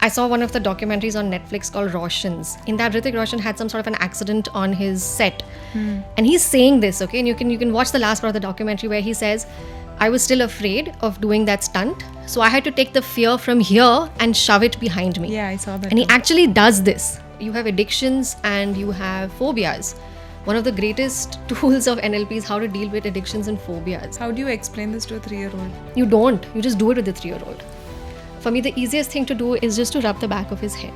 I saw one of the documentaries on Netflix called Roshan's. In that, Hrithik Roshan had some sort of an accident on his set. And he's saying this, okay? And you can watch the last part of the documentary where he says, I was still afraid of doing that stunt. So I had to take the fear from here and shove it behind me. Yeah, I saw that. And he actually does this. You have addictions and you have phobias. One of the greatest tools of NLP is how to deal with addictions and phobias. How do you explain this to a 3-year-old? You don't. You just do it with the 3-year-old. For me, the easiest thing to do is just to rub the back of his head.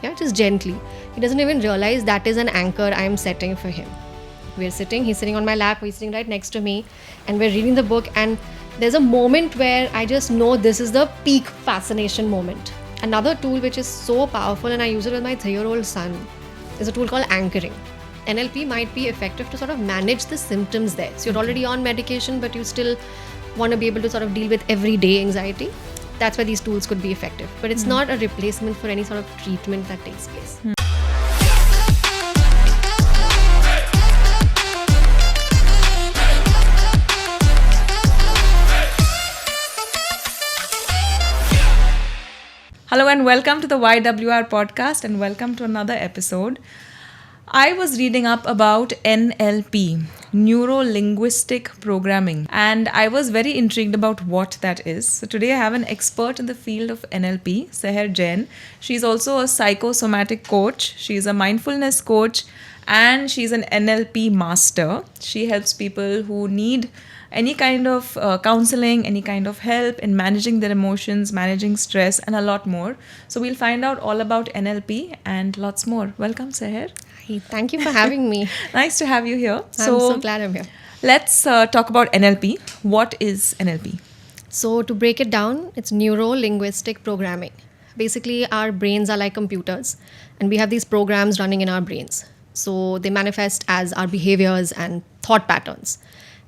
Yeah, just gently. He doesn't even realize that is an anchor I'm setting for him. He's sitting on my lap, he's sitting right next to me, and we're reading the book, and there's a moment where I just know this is the peak fascination moment. Another tool which is so powerful, and I use it with my 3-year-old son, is a tool called anchoring. NLP might be effective to sort of manage the symptoms there. So you're already on medication, but you still want to be able to sort of deal with everyday anxiety. That's where these tools could be effective. But it's not a replacement for any sort of treatment that takes place. Hello and welcome to the YWR podcast and welcome to another episode. I was reading up about NLP, Neuro-Linguistic Programming, and I was very intrigued about what that is. So today I have an expert in the field of NLP, Sehar Jain. She's also a psychosomatic coach. She's a mindfulness coach and she's an NLP master. She helps people who need any kind of counseling, any kind of help in managing their emotions, managing stress, and a lot more. So we'll find out all about NLP and lots more. Welcome, Sehar. Hi, thank you for having me. Nice to have you here. I'm so glad I'm here. Let's talk about NLP. What is NLP? So to break it down, it's Neuro-Linguistic Programming. Basically, our brains are like computers, and we have these programs running in our brains. So they manifest as our behaviors and thought patterns.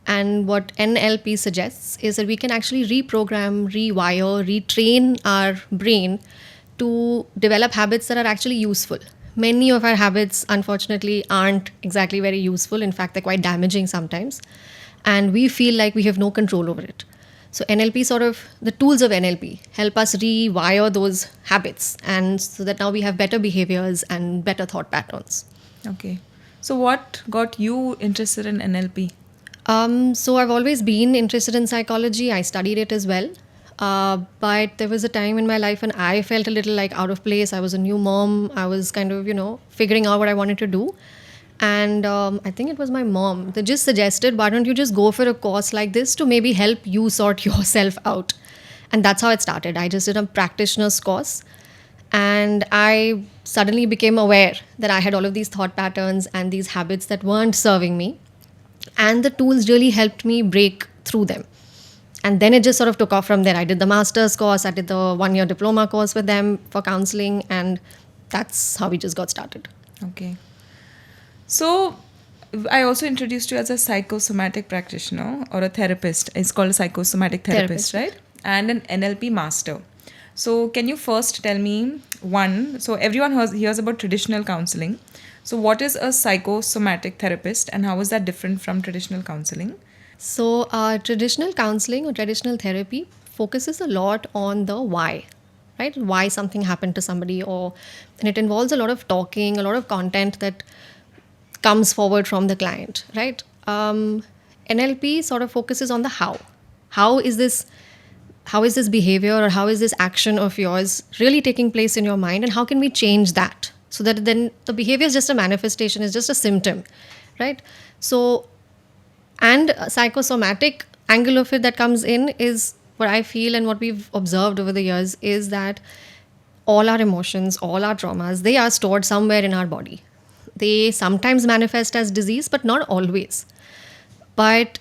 And what NLP suggests is that we can actually reprogram, rewire, retrain our brain to develop habits that are actually useful. Many of our habits, unfortunately, aren't exactly very useful. In fact, they're quite damaging sometimes. And we feel like we have no control over it. So NLP the tools of NLP help us rewire those habits. And so that now we have better behaviors and better thought patterns. Okay. So what got you interested in NLP? So I've always been interested in psychology. I studied it as well. But there was a time in my life when I felt a little like out of place. I was a new mom. I was kind of, figuring out what I wanted to do. And I think it was my mom that just suggested, why don't you just go for a course like this to maybe help you sort yourself out? And that's how it started. I just did a practitioner's course. And I suddenly became aware that I had all of these thought patterns and these habits that weren't serving me. And the tools really helped me break through them. And then it just sort of took off from there. I did the master's course, I did the 1-year diploma course with them for counseling, and that's how we just got started. Okay. So I also introduced you as a psychosomatic practitioner or a therapist. It's called a psychosomatic therapist, right? And an NLP master. So can you first tell me so everyone hears about traditional counseling. So what is a psychosomatic therapist and how is that different from traditional counseling? So traditional counseling or traditional therapy focuses a lot on the why, right? Why something happened to somebody, and it involves a lot of talking, a lot of content that comes forward from the client, right? NLP sort of focuses on the how. How is this behavior or how is this action of yours really taking place in your mind, and how can we change that? So that then the behavior is just a manifestation, is just a symptom, right? So, and a psychosomatic angle of it that comes in is what I feel and what we've observed over the years is that all our emotions, all our traumas, they are stored somewhere in our body. They sometimes manifest as disease, but not always. But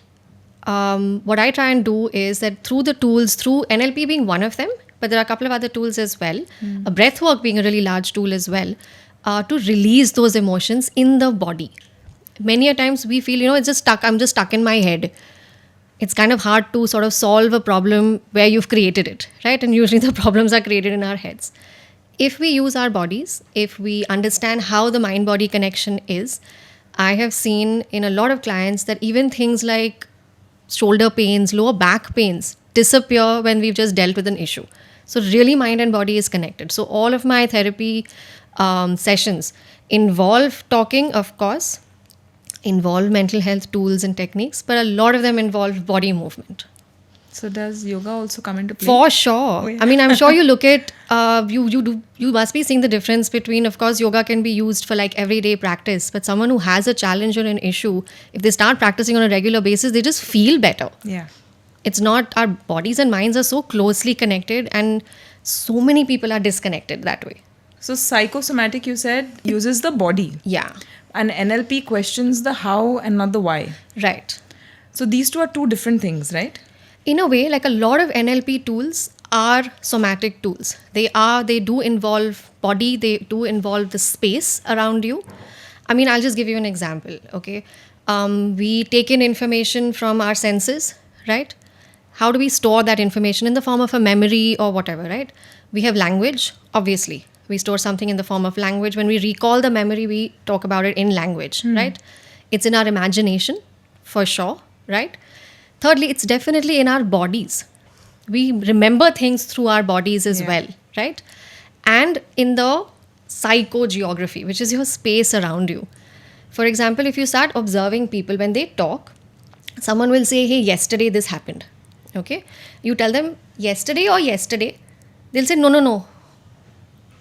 what I try and do is that through the tools, through NLP being one of them, but there are a couple of other tools as well, a breath work being a really large tool as well, to release those emotions in the body. Many a times we feel, it's just stuck. I'm just stuck in my head. It's kind of hard to sort of solve a problem where you've created it, right? And usually the problems are created in our heads. If we use our bodies, if we understand how the mind-body connection is, I have seen in a lot of clients that even things like shoulder pains, lower back pains disappear when we've just dealt with an issue. So really mind and body is connected. So all of my therapy sessions involve talking, of course, involve mental health tools and techniques, but a lot of them involve body movement. So does yoga also come into play? For sure. Oh, yeah. I mean, I'm sure you look at you must be seeing the difference between, of course, yoga can be used for like everyday practice, but someone who has a challenge or an issue, if they start practicing on a regular basis, they just feel better. Yeah. It's not, our bodies and minds are so closely connected, and so many people are disconnected that way. So psychosomatic, you said, uses the body. Yeah. And NLP questions the how and not the why. Right. So these two are two different things, right? In a way, like a lot of NLP tools are somatic tools. They do involve body, they do involve the space around you. I mean, I'll just give you an example, okay? We take in information from our senses, right? How do we store that information in the form of a memory or whatever, right? We have language, obviously. We store something in the form of language. When we recall the memory, we talk about it in language, right? It's in our imagination, for sure, right? Thirdly, it's definitely in our bodies. We remember things through our bodies as well, right? And in the psychogeography, which is your space around you. For example, if you start observing people when they talk, someone will say, hey, yesterday this happened. Okay? You tell them, yesterday or yesterday? They'll say, no.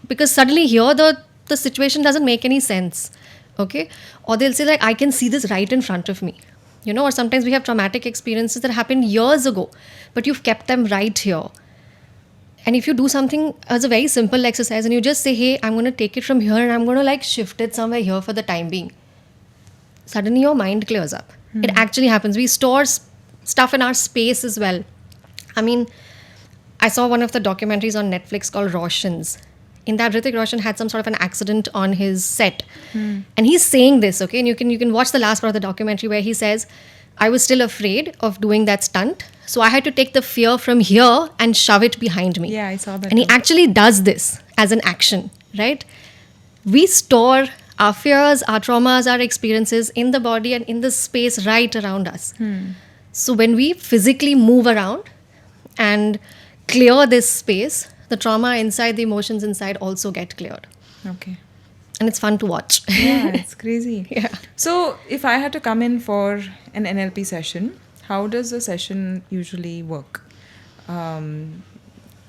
Because suddenly here the situation doesn't make any sense. Okay? Or they'll say, like, I can see this right in front of me. You know, or sometimes we have traumatic experiences that happened years ago, but you've kept them right here. And if you do something as a very simple exercise and you just say, hey, I'm going to take it from here and I'm going to like shift it somewhere here for the time being, suddenly your mind clears up. It actually happens. We store stuff in our space as well. I mean, I saw one of the documentaries on Netflix called Roshans. In that, Hrithik Roshan had some sort of an accident on his set. And he's saying this, okay? And you can watch the last part of the documentary where he says, I was still afraid of doing that stunt. So I had to take the fear from here and shove it behind me. Yeah, I saw that. And he actually does this as an action, right? We store our fears, our traumas, our experiences in the body and in the space right around us. So when we physically move around and clear this space, the trauma inside, the emotions inside also get cleared. Okay. And it's fun to watch. Yeah, it's crazy. Yeah. So if I had to come in for an NLP session, how does a session usually work?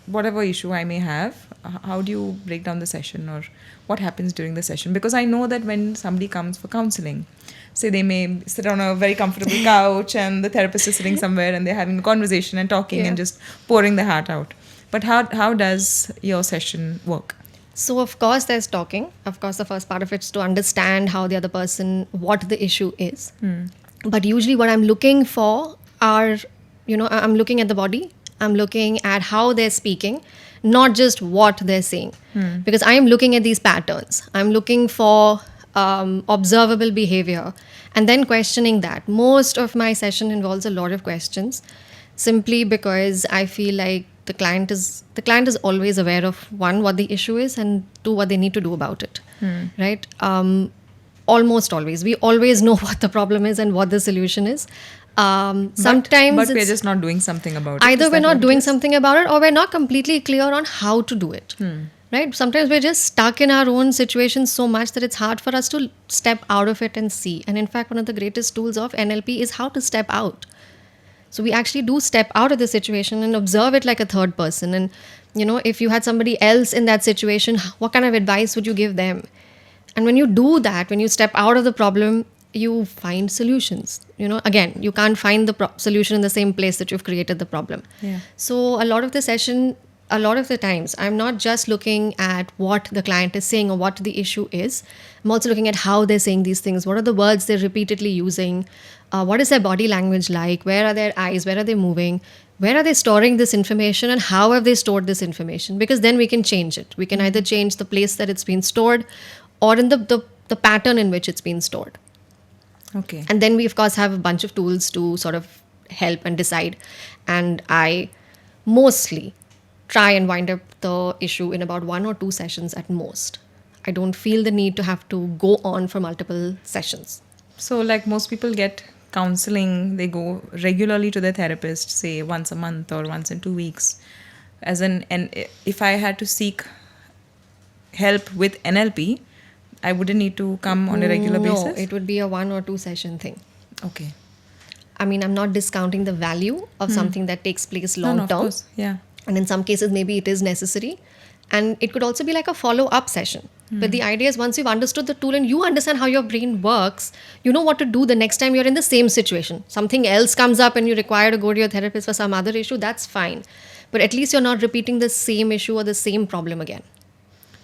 Whatever issue I may have, how do you break down the session, or what happens during the session? Because I know that when somebody comes for counseling, say they may sit on a very comfortable couch and the therapist is sitting somewhere and they're having a conversation and talking and just pouring the heart out. But how does your session work? So of course there's talking. Of course the first part of it is to understand how the other person, what the issue is. But usually what I'm looking for are, I'm looking at the body. I'm looking at how they're speaking, not just what they're saying. Because I am looking at these patterns. I'm looking for observable behavior and then questioning that. Most of my session involves a lot of questions, simply because I feel like the client is always aware of, one, what the issue is, and two, what they need to do about it. Right? Almost always. We always know what the problem is and what the solution is. Sometimes but we're just not doing something about it. Either we're not doing something about it, or we're not completely clear on how to do it. Right? Sometimes we're just stuck in our own situations so much that it's hard for us to step out of it and see. And in fact, one of the greatest tools of NLP is how to step out. So we actually do step out of the situation and observe it like a third person. And, if you had somebody else in that situation, what kind of advice would you give them? And when you do that, when you step out of the problem, you find solutions. Again, you can't find the solution in the same place that you've created the problem. Yeah. So a lot of the times, I'm not just looking at what the client is saying or what the issue is. I'm also looking at how they're saying these things. What are the words they're repeatedly using? What is their body language like? Where are their eyes? Where are they moving? Where are they storing this information, and how have they stored this information? Because then we can change it. We can either change the place that it's been stored or in the pattern in which it's been stored. Okay. And then we, of course, have a bunch of tools to sort of help and decide. And I mostly try and wind up the issue in about 1 or 2 sessions at most. I don't feel the need to have to go on for multiple sessions. So like most people get counseling, they go regularly to their therapist, say once a month or once in 2 weeks. and if I had to seek help with NLP, I wouldn't need to come on a regular No, basis? it would be a 1 or 2 session thing. Okay. I mean, I'm not discounting the value of something that takes place No, long of term. course. Yeah. And in some cases, maybe it is necessary. And it could also be like a follow up session. But the idea is once you've understood the tool and you understand how your brain works, you know what to do the next time you're in the same situation. Something else comes up and you require to go to your therapist for some other issue, that's fine. But at least you're not repeating the same issue or the same problem again.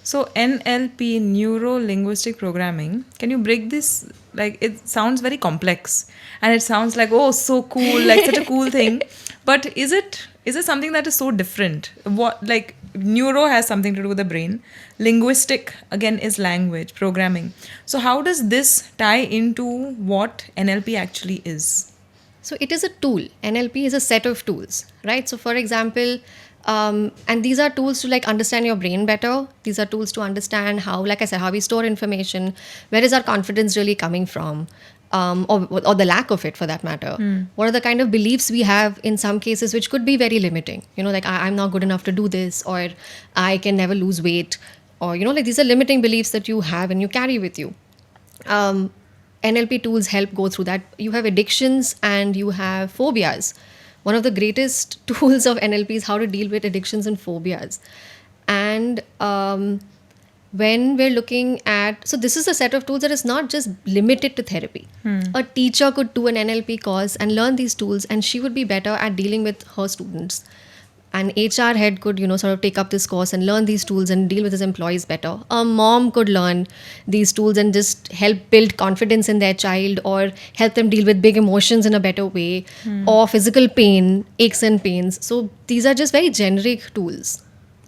So NLP, Neuro-Linguistic Programming, can you break this? Like, it sounds very complex and it sounds like, oh, so cool, like such a cool thing. But is it something that is so different? What, like, neuro has something to do with the brain. Linguistic, again, is language, programming. So how does this tie into what NLP actually is? So it is a tool. NLP is a set of tools, right? So for example, and these are tools to like understand your brain better. These are tools to understand how, like I said, how we store information. Where is our confidence really coming from? Or the lack of it for that matter. What are the kind of beliefs we have in some cases which could be very limiting? You know, like I'm not good enough to do this, or I can never lose weight, or, you know, like these are limiting beliefs that you have and you carry with you. NLP tools help go through that. You have addictions and you have phobias. One of the greatest tools of NLP is how to deal with addictions and phobias. And when we're looking at, so this is a set of tools that is not just limited to therapy. A teacher could do an NLP course and learn these tools, and she would be better at dealing with her students. An HR head could, you know, sort of take up this course and learn these tools and deal with his employees better. A mom could learn these tools and just help build confidence in their child, or help them deal with big emotions in a better way, or physical pain, aches and pains. So these are just very generic tools,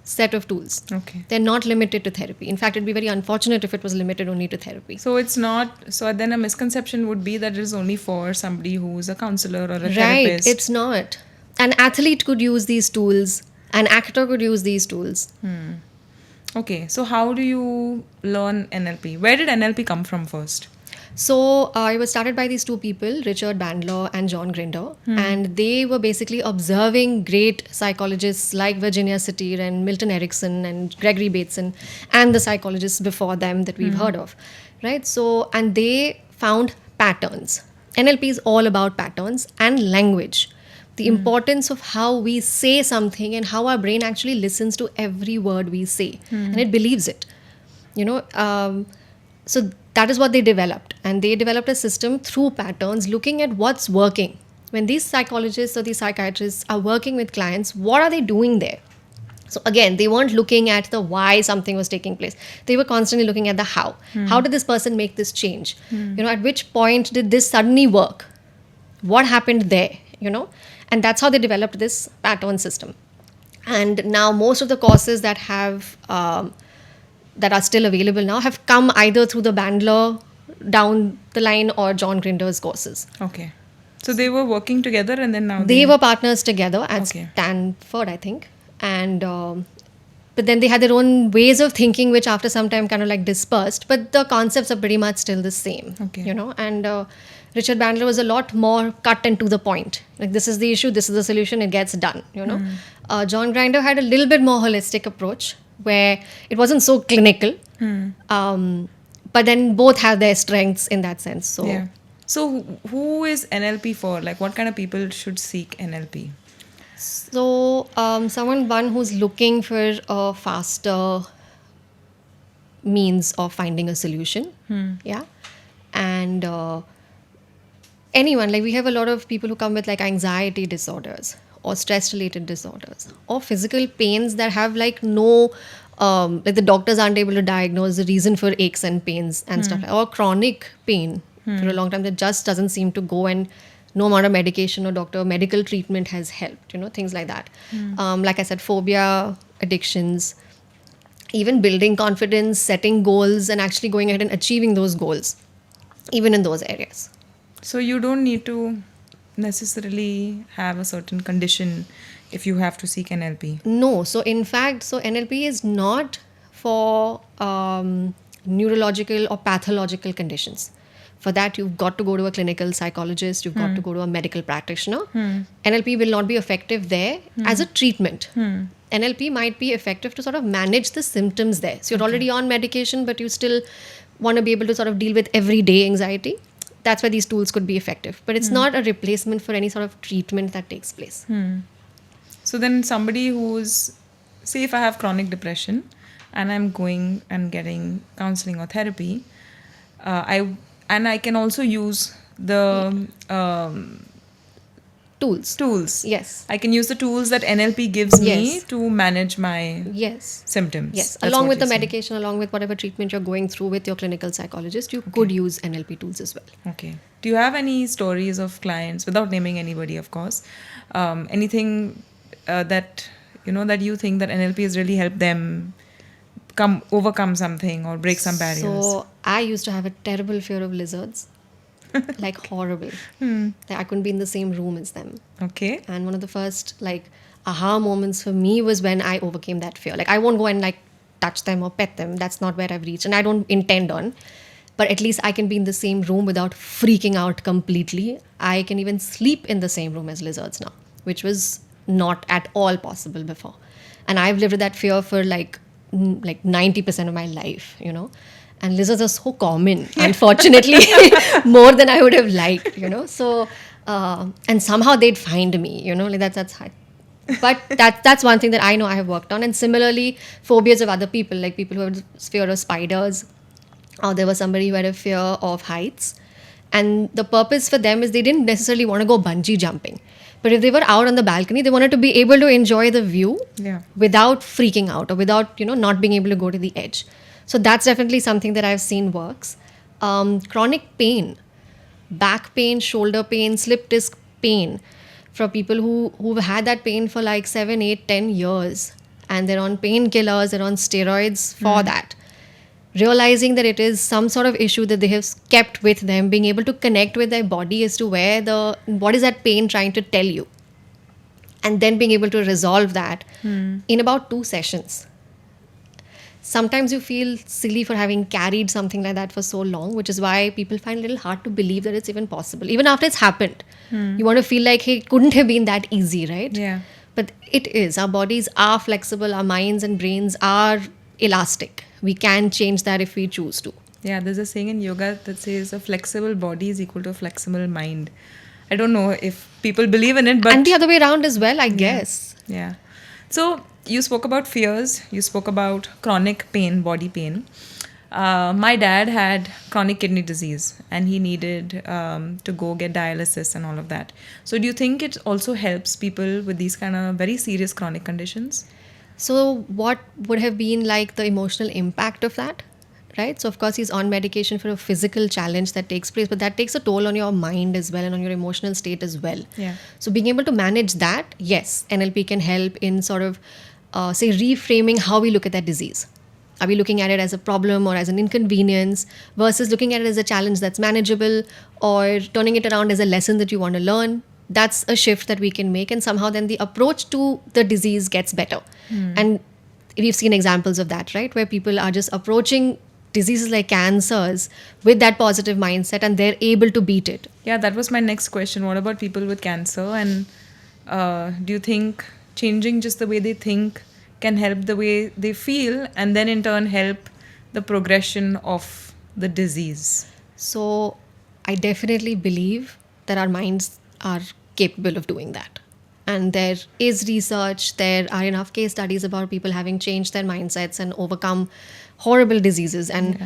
set of tools. Okay. They're not limited to therapy. In fact, it'd be very unfortunate if it was limited only to therapy. So it's not, so then a misconception would be that it is only for somebody who's a counselor or a Right, therapist. it's not. An athlete could use these tools. An actor could use these tools. Okay, so how do you learn NLP? Where did NLP come from first? So it was started by these two people, Richard Bandler and John Grinder, and they were basically observing great psychologists like Virginia Satir and Milton Erickson and Gregory Bateson, and the psychologists before them that we've heard of, right? So, and they found patterns. NLP is all about patterns and language. The importance of how we say something and how our brain actually listens to every word we say, and it believes it. You know, so that is what they developed, and they developed a system through patterns, looking at what's working. When these psychologists or these psychiatrists are working with clients, what are they doing there? So again, they weren't looking at the why something was taking place. They were constantly looking at the how. How did this person make this change? You know, at which point did this suddenly work? What happened there? You know, and that's how they developed this pattern system. And now most of the courses that have that are still available now have come either through the Bandler down the line or John Grinder's courses. Okay. So they were working together and then now They were partners together at Okay. Stanford, I think. And but then they had their own ways of thinking, which after some time kind of like dispersed. But the concepts are pretty much still the same. Okay. You know, and Richard Bandler was a lot more cut and to the point. Like, this is the issue, this is the solution, it gets done. You know, John Grinder had a little bit more holistic approach, where it wasn't so clinical. But then both have their strengths in that sense. So Yeah. So who is NLP for? Like, what kind of people should seek NLP? So, one who's looking for a faster means of finding a solution. Yeah. And anyone, like we have a lot of people who come with like anxiety disorders or stress related disorders or physical pains that have like no, like the doctors aren't able to diagnose the reason for aches and pains and stuff, or chronic pain for a long time that just doesn't seem to go, and no amount of medication or medical treatment has helped, you know, things like that. Like I said, phobia, addictions, even building confidence, setting goals, and actually going ahead and achieving those goals, even in those areas. So you don't need to necessarily have a certain condition if you have to seek NLP. No. So in fact, so NLP is not for neurological or pathological conditions. For that, you've got to go to a clinical psychologist, you've got to go to a medical practitioner. NLP will not be effective there as a treatment. NLP might be effective to sort of manage the symptoms there. So you're already on medication, but you still want to be able to sort of deal with everyday anxiety. That's where these tools could be effective. But it's not a replacement for any sort of treatment that takes place. So then somebody who's, say if I have chronic depression and I'm going and getting counseling or therapy, I can also use the tools. Yes. I can use the tools that NLP gives me Yes. to manage my Yes. symptoms. Yes. That's Along what with the you're saying. medication, along with whatever treatment you're going through with your clinical psychologist, you could use NLP tools as well. Okay. Do you have any stories of clients, without naming anybody, of course, anything that that you think that NLP has really helped them overcome something or break some barriers? So I used to have a terrible fear of lizards. Like horrible. Like I couldn't be in the same room as them. Okay. And one of the first aha moments for me was when I overcame that fear. Like I won't go and touch them or pet them. That's not where I've reached, and I don't intend on. But at least I can be in the same room without freaking out completely. I can even sleep in the same room as lizards now, which was not at all possible before. And I've lived with that fear for like 90% of my life, And lizards are so common, unfortunately, more than I would have liked, So, and somehow they'd find me, that's hard. But that's one thing that I know I have worked on. And similarly, phobias of other people, like people who have fear of spiders, or there was somebody who had a fear of heights. And the purpose for them is they didn't necessarily want to go bungee jumping. But if they were out on the balcony, they wanted to be able to enjoy the view without freaking out or without, not being able to go to the edge. So that's definitely something that I've seen works. Chronic pain, back pain, shoulder pain, slip disc pain, for people who've had that pain for like 7, 8, 10 years, and they're on painkillers, they're on steroids for that. Realizing that it is some sort of issue that they have kept with them, being able to connect with their body as to what is that pain trying to tell you, and then being able to resolve that in about 2 sessions. Sometimes you feel silly for having carried something like that for so long, which is why people find it a little hard to believe that it's even possible. Even after it's happened, you want to feel like, hey, it couldn't have been that easy, right? Yeah. But it is. Our bodies are flexible. Our minds and brains are elastic. We can change that if we choose to. Yeah, there's a saying in yoga that says a flexible body is equal to a flexible mind. I don't know if people believe in it, but... And the other way around as well, I guess. Yeah. So you spoke about fears. You spoke about chronic pain, body pain. My dad had chronic kidney disease and he needed to go get dialysis and all of that. So do you think it also helps people with these kind of very serious chronic conditions? So what would have been like the emotional impact of that, right? So of course he's on medication for a physical challenge that takes place, but that takes a toll on your mind as well and on your emotional state as well. Yeah. So being able to manage that, yes, NLP can help in sort of, say, reframing how we look at that disease. Are we looking at it as a problem or as an inconvenience versus looking at it as a challenge that's manageable, or turning it around as a lesson that you want to learn? That's a shift that we can make, and somehow then the approach to the disease gets better. And we've seen examples of that, right? Where people are just approaching diseases like cancers with that positive mindset and they're able to beat it. Yeah, that was my next question. What about people with cancer? And do you think changing just the way they think can help the way they feel and then in turn help the progression of the disease? So I definitely believe that our minds are capable of doing that. And there is research, there are enough case studies about people having changed their mindsets and overcome horrible diseases and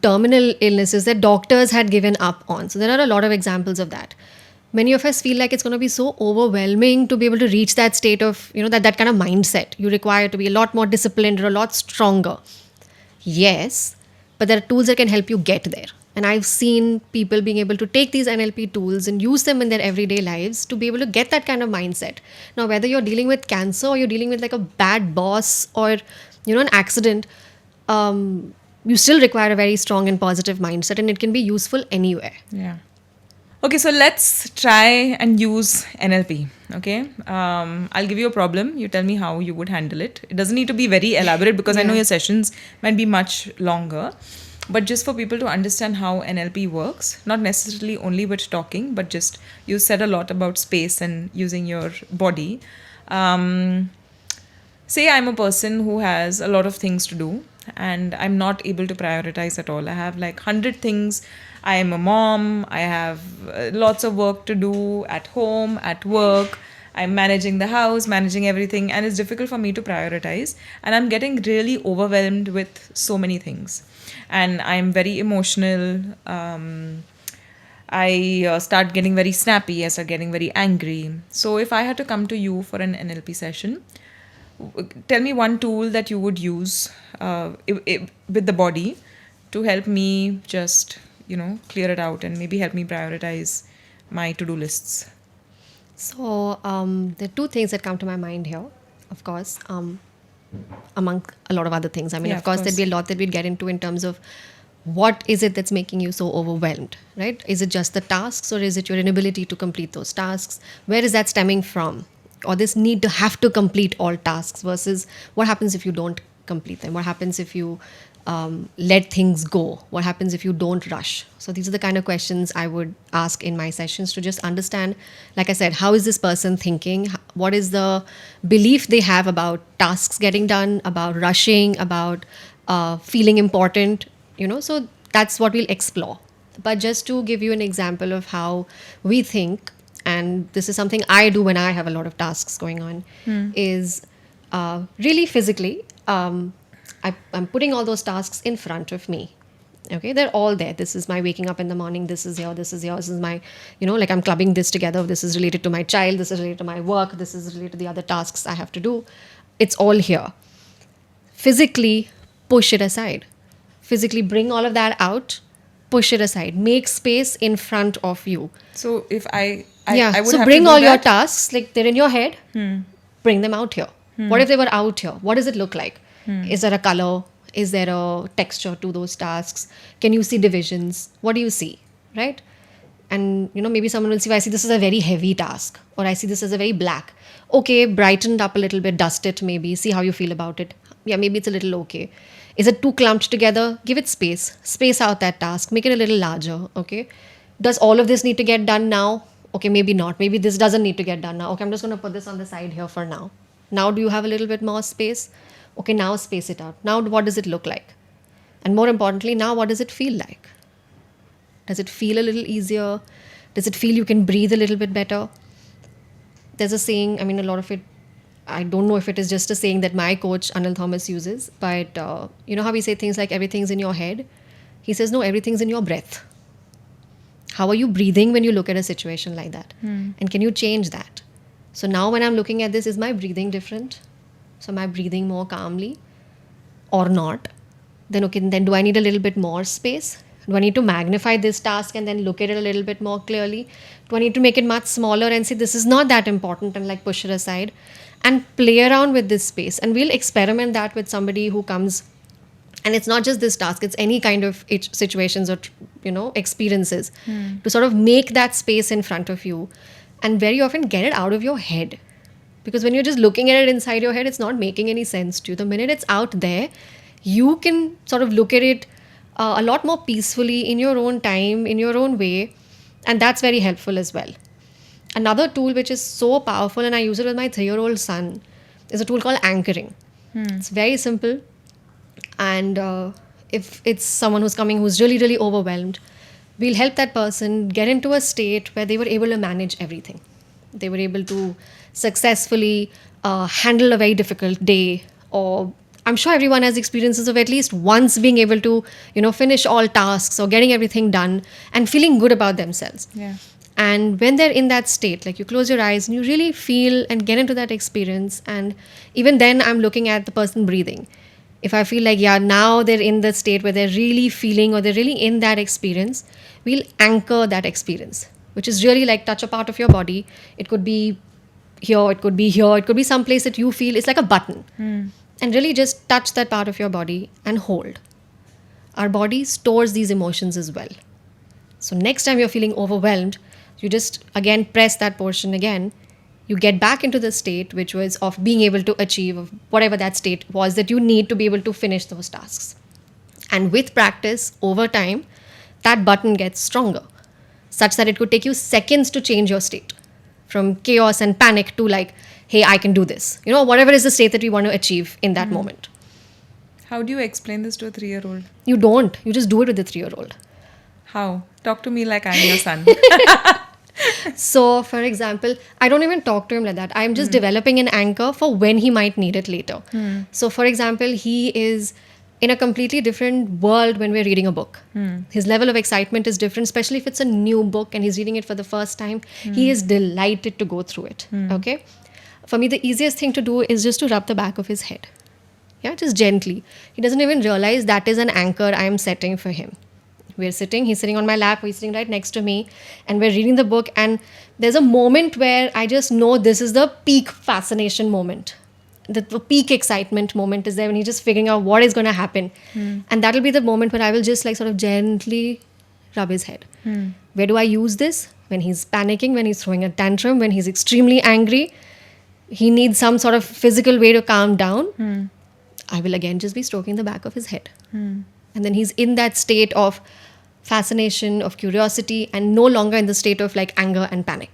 terminal illnesses that doctors had given up on. So there are a lot of examples of that. Many of us feel like it's going to be so overwhelming to be able to reach that state of, that kind of mindset. You require to be a lot more disciplined or a lot stronger. Yes, but there are tools that can help you get there. And I've seen people being able to take these NLP tools and use them in their everyday lives to be able to get that kind of mindset. Now, whether you're dealing with cancer or you're dealing with like a bad boss or, an accident, you still require a very strong and positive mindset, and it can be useful anywhere. Yeah. Okay, so let's try and use NLP. Okay, I'll give you a problem. You tell me how you would handle it. It doesn't need to be very elaborate because I know your sessions might be much longer. But just for people to understand how NLP works, not necessarily only with talking, but just you said a lot about space and using your body. say I'm a person who has a lot of things to do and I'm not able to prioritize at all. I have like 100 things. I am a mom. I have lots of work to do at home, at work. I'm managing the house, managing everything, and it's difficult for me to prioritize. And I'm getting really overwhelmed with so many things. And I'm very emotional. I start getting very snappy. I start getting very angry. So if I had to come to you for an NLP session, tell me one tool that you would use with the body to help me just, clear it out and maybe help me prioritize my to-do lists. So there are two things that come to my mind here, of course, among a lot of other things. I mean, Yeah, of course, of there'd be a lot that we'd get into in terms of what is it that's making you so overwhelmed, right? Is it just the tasks, or is it your inability to complete those tasks? Where is that stemming from? Or this need to have to complete all tasks versus what happens if you don't complete them? What happens if you let things go? What happens if you don't rush? So these are the kind of questions I would ask in my sessions to just understand, like I said, how is this person thinking? What is the belief they have about tasks getting done, about rushing, about feeling important? So that's what we'll explore. But just to give you an example of how we think, and this is something I do when I have a lot of tasks going on, is really physically, I'm putting all those tasks in front of me. Okay, they're all there. This is my waking up in the morning. This is here. This is here. This is my, like I'm clubbing this together. This is related to my child. This is related to my work. This is related to the other tasks I have to do. It's all here. Physically push it aside. Physically bring all of that out, push it aside, make space in front of you. So if I Yeah, would so have bring to do all your that. tasks, like they're in your head, bring them out here. What if they were out here? What does it look like? Is there a color? Is there a texture to those tasks? Can you see divisions? What do you see, right? And maybe someone will see, I see this is a very heavy task, or I see this as a very black. Okay, brighten it up a little bit, dust it maybe, see how you feel about it. Yeah, maybe it's a little okay. Is it too clumped together? Give it space. Space out that task. Make it a little larger. Okay. Does all of this need to get done now? Okay, maybe not. Maybe this doesn't need to get done now. Okay, I'm just going to put this on the side here for now. Now, do you have a little bit more space? Okay, now space it out. Now, what does it look like? And more importantly, now what does it feel like? Does it feel a little easier? Does it feel you can breathe a little bit better? There's a saying, I mean, a lot of it, I don't know if it is just a saying that my coach, Anil Thomas, uses, but you know how we say things like everything's in your head? He says, no, everything's in your breath. How are you breathing when you look at a situation like that? And can you change that? So now when I'm looking at this, is my breathing different? So am I breathing more calmly or not? Then, okay, then do I need a little bit more space? Do I need to magnify this task and then look at it a little bit more clearly? Do I need to make it much smaller and say this is not that important and like push it aside? And play around with this space. And we'll experiment that with somebody who comes. And it's not just this task, it's any kind of situations or experiences to sort of make that space in front of you and very often get it out of your head. Because when you're just looking at it inside your head, it's not making any sense to you. The minute it's out there, you can sort of look at it a lot more peacefully in your own time, in your own way. And that's very helpful as well. Another tool which is so powerful, and I use it with my 3-year-old son, is a tool called anchoring. It's very simple. And if it's someone who's coming who's really, really overwhelmed, we'll help that person get into a state where they were able to manage everything. They were able to successfully handle a very difficult day, or I'm sure everyone has experiences of at least once being able to, finish all tasks or getting everything done and feeling good about themselves. Yeah. And when they're in that state, like you close your eyes and you really feel and get into that experience. And even then, I'm looking at the person breathing. If I feel like, yeah, now they're in the state where they're really feeling or they're really in that experience, we'll anchor that experience, which is really like touch a part of your body. It could be here, it could be here, it could be someplace that you feel it's like a button. And really just touch that part of your body and hold. Our body stores these emotions as well. So next time you're feeling overwhelmed, you just again press that portion again. You get back into the state which was of being able to achieve of whatever that state was that you need to be able to finish those tasks. And with practice, over time, that button gets stronger, such that it could take you seconds to change your state from chaos and panic to like, hey, I can do this. Whatever is the state that we want to achieve in that moment. How do you explain this to a 3-year-old? You don't. You just do it with the 3-year-old. How? Talk to me like I'm your son. So, for example, I don't even talk to him like that. I'm just developing an anchor for when he might need it later. So, for example, he is in a completely different world when we're reading a book. His level of excitement is different, especially if it's a new book and he's reading it for the first time. He is delighted to go through it. Okay? For me, the easiest thing to do is just to rub the back of his head. Yeah, just gently. He doesn't even realize that is an anchor I'm setting for him. He's sitting on my lap, he's sitting right next to me, and we're reading the book, and there's a moment where I just know this is the peak fascination moment. The peak excitement moment is there when he's just figuring out what is going to happen. And that'll be the moment when I will just like sort of gently rub his head. Where do I use this? When he's panicking, when he's throwing a tantrum, when he's extremely angry, he needs some sort of physical way to calm down. I will again just be stroking the back of his head. And then he's in that state of fascination, of curiosity, and no longer in the state of like anger and panic.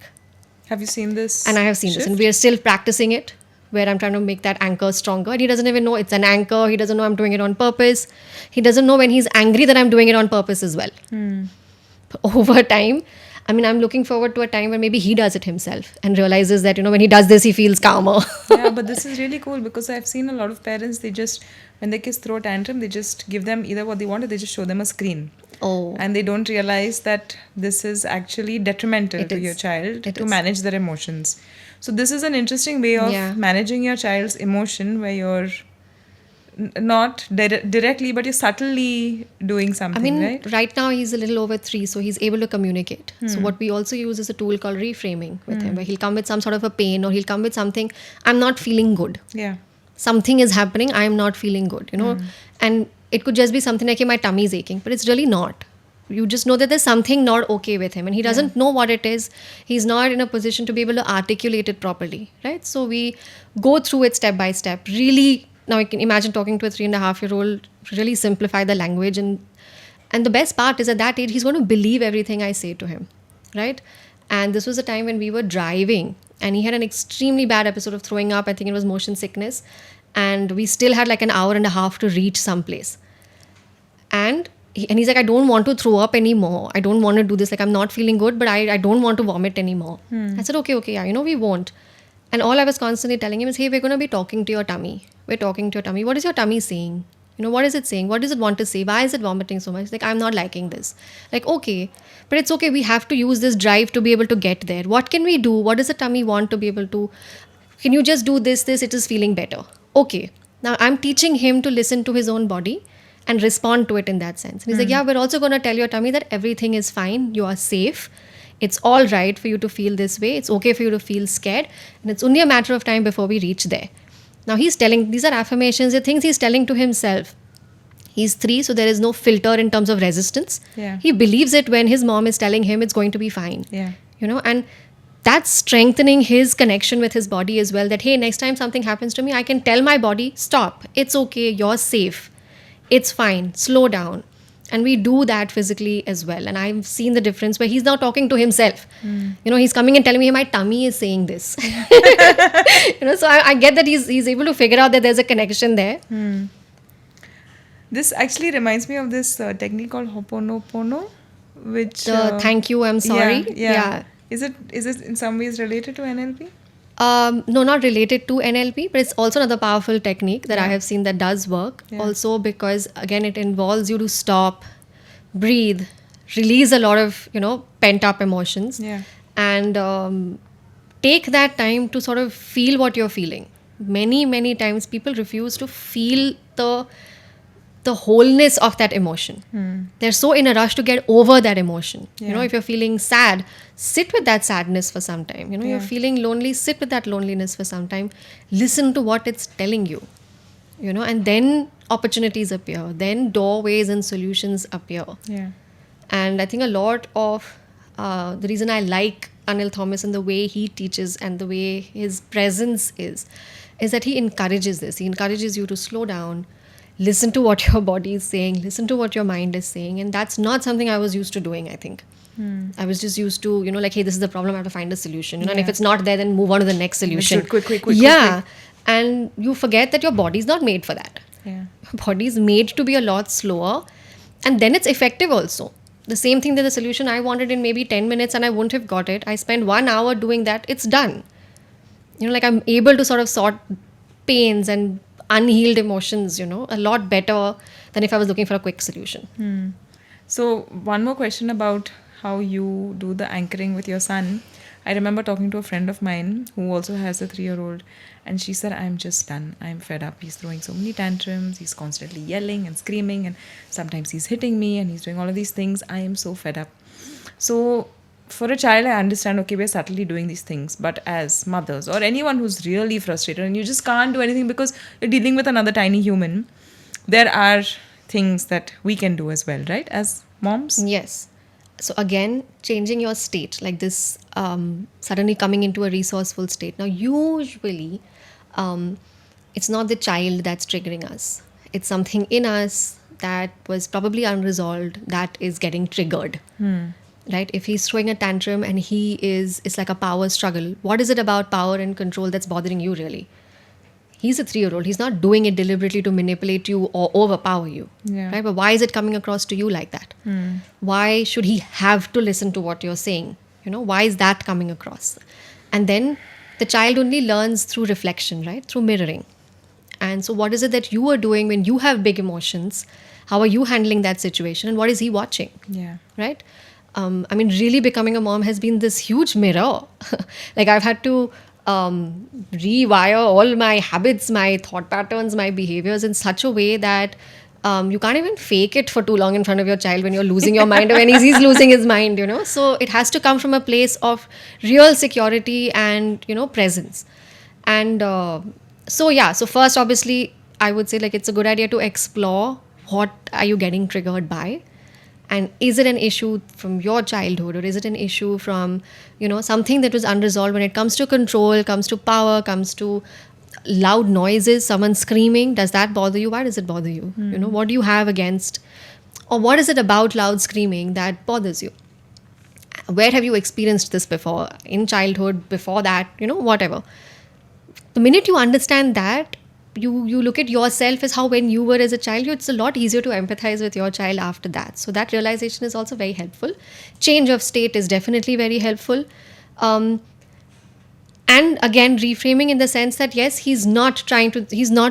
Have you seen this? And I have seen this, and we are still practicing it, where I'm trying to make that anchor stronger. And he doesn't even know it's an anchor. He doesn't know I'm doing it on purpose. He doesn't know when he's angry that I'm doing it on purpose as well. But over time, I mean, I'm looking forward to a time where maybe he does it himself and realizes that, when he does this, he feels calmer. Yeah, but this is really cool because I've seen a lot of parents, they just, when their kids throw a tantrum, they just give them either what they want or they just show them a screen. Oh. And they don't realize that this is actually detrimental to your child to manage their emotions. So this is an interesting way of managing your child's emotion where you're not directly, but you're subtly doing something, right? Right now he's a little over 3, so he's able to communicate. So what we also use is a tool called reframing with him, where he'll come with some sort of a pain or he'll come with something, I'm not feeling good. Yeah. Something is happening, I'm not feeling good, And it could just be something like, my tummy is aching, but it's really not. You just know that there's something not okay with him and he doesn't know what it is. He's not in a position to be able to articulate it properly, right? So we go through it step by step. Really, now you can imagine talking to a 3.5-year-old, really simplify the language. And the best part is at that age, he's going to believe everything I say to him, right? And this was a time when we were driving and he had an extremely bad episode of throwing up. I think it was motion sickness. And we still had like an hour and a half to reach someplace. And he's like, I don't want to throw up anymore. I don't want to do this. Like, I'm not feeling good, but I don't want to vomit anymore. I said, okay, yeah, we won't. And all I was constantly telling him is, hey, we're going to be talking to your tummy. We're talking to your tummy. What is your tummy saying? What is it saying? What does it want to say? Why is it vomiting so much? Like, I'm not liking this. Like, okay, but it's okay. We have to use this drive to be able to get there. What can we do? What does the tummy want to be able to? Can you just do this? It is feeling better. Okay. Now I'm teaching him to listen to his own body and respond to it in that sense. And he's like, yeah, we're also going to tell your tummy that everything is fine. You are safe. It's all right for you to feel this way. It's okay for you to feel scared. And it's only a matter of time before we reach there. Now he's telling, these are affirmations, the things he's telling to himself. He's 3, so there is no filter in terms of resistance. Yeah. He believes it when his mom is telling him it's going to be fine. Yeah. And that's strengthening his connection with his body as well. That, hey, next time something happens to me, I can tell my body, stop. It's okay. You're safe. It's fine. Slow down. And we do that physically as well. And I've seen the difference where he's now talking to himself. He's coming and telling me, hey, my tummy is saying this. So I get that he's able to figure out that there's a connection there. This actually reminds me of this technique called Ho'oponopono, which... thank you, I'm sorry. Yeah. Is it in some ways related to NLP? No, not related to NLP, but it's also another powerful technique that I have seen that does work. Yeah. Also because, again, it involves you to stop, breathe, release a lot of, pent-up emotions. Yeah. And take that time to sort of feel what you're feeling. Many, many times people refuse to feel the wholeness of that emotion. They're so in a rush to get over that emotion. Yeah. If you're feeling sad, sit with that sadness for some time. You're feeling lonely, sit with that loneliness for some time. Listen to what it's telling you. And then opportunities appear. Then doorways and solutions appear. Yeah. And I think a lot of the reason I like Anil Thomas and the way he teaches and the way his presence is that he encourages this. He encourages you to slow down, listen to what your body is saying, listen to what your mind is saying. And that's not something I was used to doing, I think. I was just used to, like, hey, this is the problem, I have to find a solution. And if it's not there, then move on to the next solution. Quick. Yeah. And you forget that your body's not made for that. Yeah. Your body is made to be a lot slower. And then it's effective also. The same thing that the solution I wanted in maybe 10 minutes and I wouldn't have got it. I spend 1 hour doing that. It's done. Like I'm able to sort of sort pains and unhealed emotions, a lot better than if I was looking for a quick solution. So one more question about how you do the anchoring with your son. I remember talking to a friend of mine who also has a 3-year-old, and she said, I'm just done. I'm fed up. He's throwing so many tantrums. He's constantly yelling and screaming, and sometimes he's hitting me and he's doing all of these things. I am so fed up. So for a child, I understand, okay, we're subtly doing these things, but as mothers or anyone who's really frustrated and you just can't do anything because you're dealing with another tiny human, there are things that we can do as well, right? As moms? Yes. So again, changing your state, like this, suddenly coming into a resourceful state. Now, usually, it's not the child that's triggering us. It's something in us that was probably unresolved that is getting triggered. Right? If he's throwing a tantrum and it's like a power struggle. What is it about power and control that's bothering you really? He's a 3-year-old. He's not doing it deliberately to manipulate you or overpower you. Yeah. Right? But why is it coming across to you like that? Why should he have to listen to what you're saying? Why is that coming across? And then the child only learns through reflection, right? Through mirroring. And so what is it that you are doing when you have big emotions? How are you handling that situation? And what is he watching? Yeah. Right? Really becoming a mom has been this huge mirror. Like I've had to rewire all my habits, my thought patterns, my behaviors in such a way that you can't even fake it for too long in front of your child when you're losing your mind or when he's losing his mind, So it has to come from a place of real security and, presence. And so first, obviously, I would say like it's a good idea to explore what are you getting triggered by. And is it an issue from your childhood or is it an issue from, something that was unresolved when it comes to control, comes to power, comes to loud noises, someone screaming? Does that bother you? Why does it bother you? What do you have against, or what is it about loud screaming that bothers you? Where have you experienced this before? In childhood, before that, whatever. The minute you understand that, you look at yourself as how when you were as a child, it's a lot easier to empathize with your child after that. So that realization is also very helpful. Change of state is definitely very helpful. And again, reframing in the sense that, yes, he's not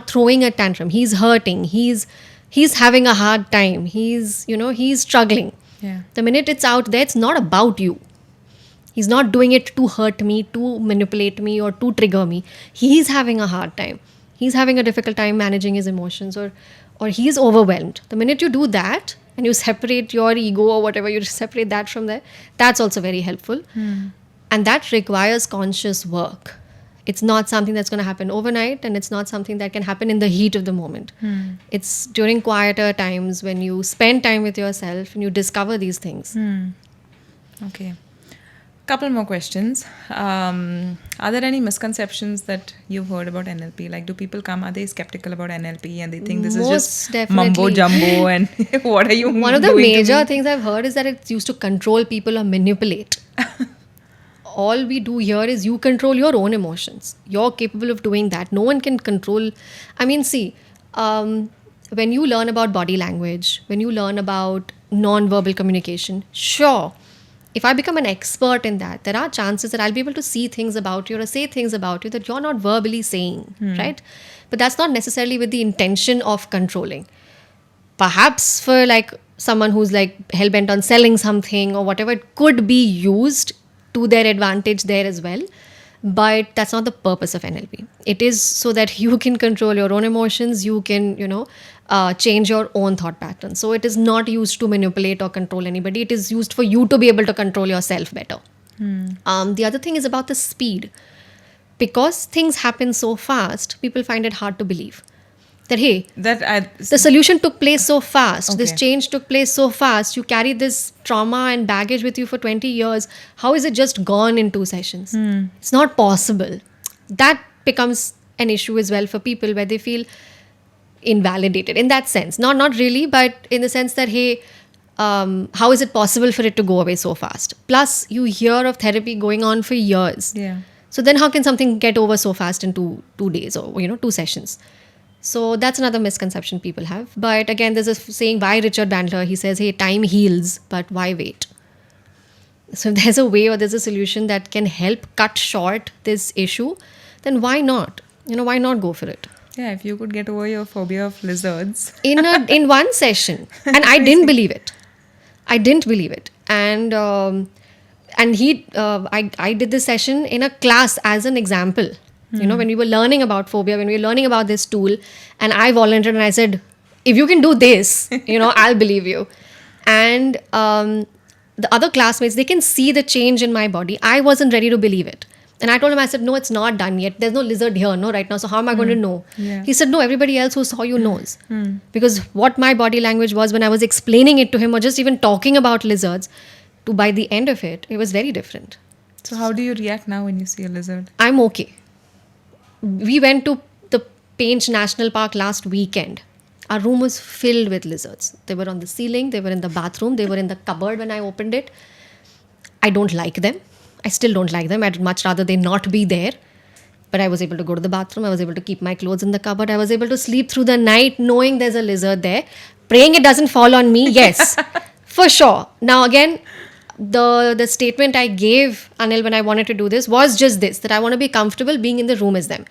throwing a tantrum. He's hurting. He's having a hard time. He's struggling. Yeah. The minute it's out there, it's not about you. He's not doing it to hurt me, to manipulate me, or to trigger me. He's having a hard time. He's having a difficult time managing his emotions, or he's overwhelmed. The minute you do that and you separate your ego or whatever, you separate that from there, that's also very helpful. And that requires conscious work. It's not something that's going to happen overnight, and it's not something that can happen in the heat of the moment. It's during quieter times when you spend time with yourself and you discover these things. Okay. Couple more questions. Are there any misconceptions that you've heard about NLP? Like, do people come, are they skeptical about NLP and they think this is just definitely mumbo jumbo and what are you doing? One of the major things I've heard is that it's used to control people or manipulate. All we do here is you control your own emotions. You're capable of doing that. No one can control. When you learn about body language, when you learn about non-verbal communication, sure, if I become an expert in that, there are chances that I'll be able to see things about you or say things about you that you're not verbally saying, right? But that's not necessarily with the intention of controlling. Perhaps for like someone who's like hell-bent on selling something or whatever, it could be used to their advantage there as well. But that's not the purpose of NLP. It is so that you can control your own emotions, you can, change your own thought patterns. So it is not used to manipulate or control anybody. It is used for you to be able to control yourself better. The other thing is about the speed. Because things happen so fast, people find it hard to believe. That, hey, the solution took place so fast. Okay. This change took place so fast. You carry this trauma and baggage with you for 20 years. How is it just gone in 2 sessions? It's not possible. That becomes an issue as well for people where they feel, invalidated in that sense. Not really, but in the sense that, hey, how is it possible for it to go away so fast? Plus, you hear of therapy going on for years. Yeah. So then how can something get over so fast in 2 days or, 2 sessions? So that's another misconception people have. But again, there's a saying by Richard Bandler. He says, hey, time heals, but why wait? So if there's a way or there's a solution that can help cut short this issue, then why not? Why not go for it? Yeah, if you could get over your phobia of lizards. In one session. And I didn't believe it. And I did this session in a class as an example. When we were learning about phobia, when we were learning about this tool, and I volunteered and I said, if you can do this, I'll believe you. And the other classmates, they can see the change in my body. I wasn't ready to believe it. And I told him, I said, no, it's not done yet. There's no lizard here, no, right now. So how am I going to know? Yeah. He said, no, everybody else who saw you knows. Because what my body language was when I was explaining it to him or just even talking about lizards, to by the end of it, it was very different. So how do you react now when you see a lizard? I'm okay. We went to the Painch National Park last weekend. Our room was filled with lizards. They were on the ceiling, they were in the bathroom, they were in the cupboard when I opened it. I don't like them. I still don't like them. I'd much rather they not be there. But I was able to go to the bathroom. I was able to keep my clothes in the cupboard. I was able to sleep through the night knowing there's a lizard there. Praying it doesn't fall on me. Yes, for sure. Now again, the statement I gave Anil when I wanted to do this was just this, that I want to be comfortable being in the room as them.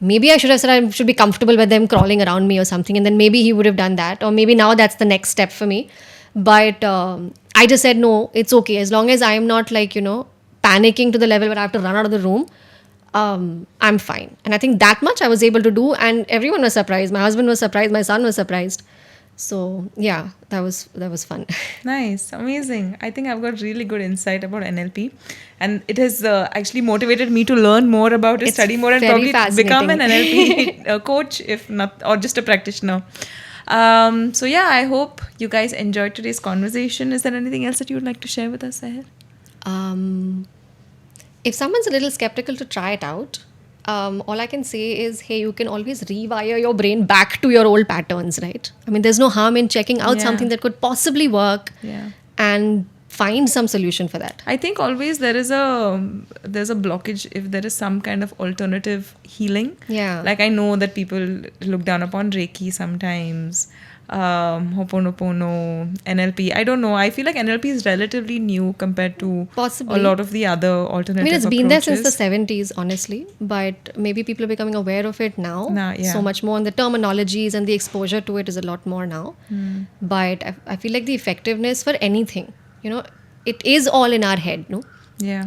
Maybe I should have said I should be comfortable with them crawling around me or something, and then maybe he would have done that, or maybe now that's the next step for me. But I just said, no, it's okay. As long as I'm not panicking to the level where I have to run out of the room, I'm fine. And I think that much I was able to do, and everyone was surprised. My husband was surprised. My son was surprised. So yeah, that was fun. Nice, amazing. I think I've got really good insight about NLP, and it has actually motivated me to learn more about it, It's study more, and very probably become an fascinating. NLP coach, if not, or just a practitioner. So yeah, I hope you guys enjoyed today's conversation. Is there anything else that you would like to share with us, Sehar? If someone's a little skeptical to try it out, all I can say is, hey, you can always rewire your brain back to your old patterns, right? I mean, there's no harm in checking out Yeah. something that could possibly work Yeah. and find some solution for that. I think always there's a blockage if there is some kind of alternative healing. Yeah. Like I know that people look down upon Reiki sometimes, Ho'oponopono, NLP. I don't know. I feel like NLP is relatively new compared to Possibly. a lot of the other alternative I mean, it's been there since the approaches. 70s, honestly, but maybe people are becoming aware of it now. Now, yeah. So much more, and the terminologies and the exposure to it is a lot more now. But I feel like the effectiveness for anything, it is all in our head, no? Yeah.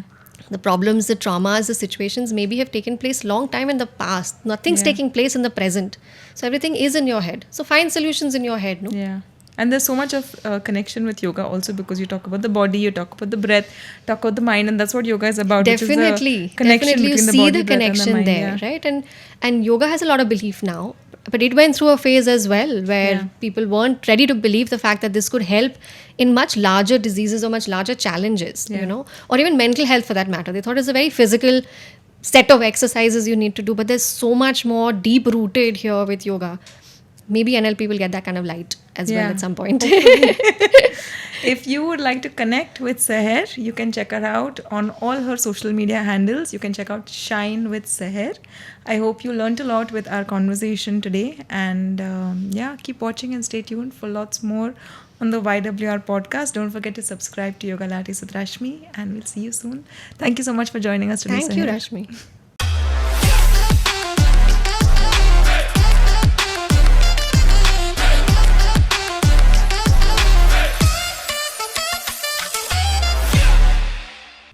The problems, the traumas, the situations maybe have taken place long time in the past. Nothing's Yeah. taking place in the present. So everything is in your head. So find solutions in your head, no? Yeah. And there's so much of connection with yoga also, because you talk about the body, you talk about the breath, talk about the mind, and that's what yoga is about. Definitely. Which is the connection Definitely, you between the see body, the breath, and the connection mind, there, yeah. right? And yoga has a lot of belief now. But it went through a phase as well where Yeah. people weren't ready to believe the fact that this could help in much larger diseases or much larger challenges, Yeah. or even mental health for that matter. They thought it's a very physical set of exercises you need to do, but there's so much more deep rooted here with yoga. Maybe NLP will get that kind of light as well Yeah. at some point. If you would like to connect with Sehar, you can check her out on all her social media handles. You can check out Shine with Sehar. I hope you learned a lot with our conversation today. And yeah, keep watching and stay tuned for lots more on the YWR podcast. Don't forget to subscribe to Yogalates with Rashmi, and we'll see you soon. Thank you so much for joining us today, Thank you, Sehar. Rashmi.